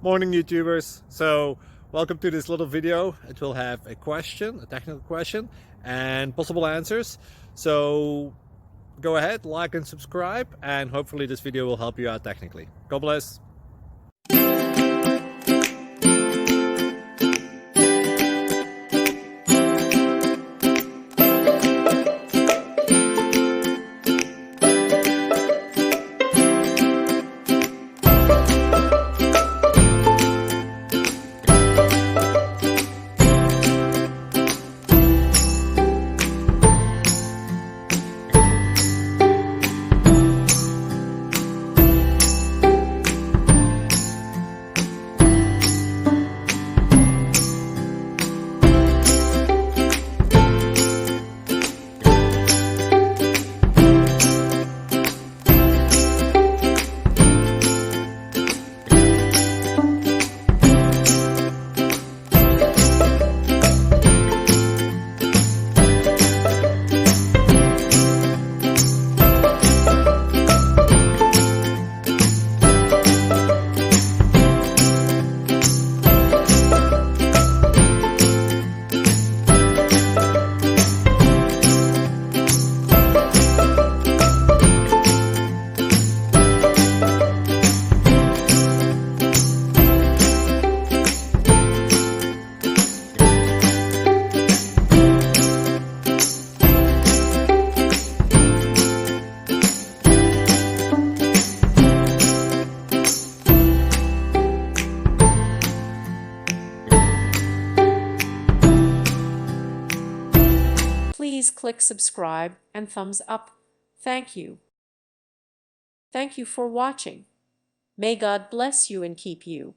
Morning YouTubers. So welcome to this little video. It will have a question, a technical question, and possible answers. So go ahead, like and subscribe, and hopefully this video will help you out technically. God bless. Please click subscribe and thumbs up. Thank you. Thank you for watching. May God bless you and keep you.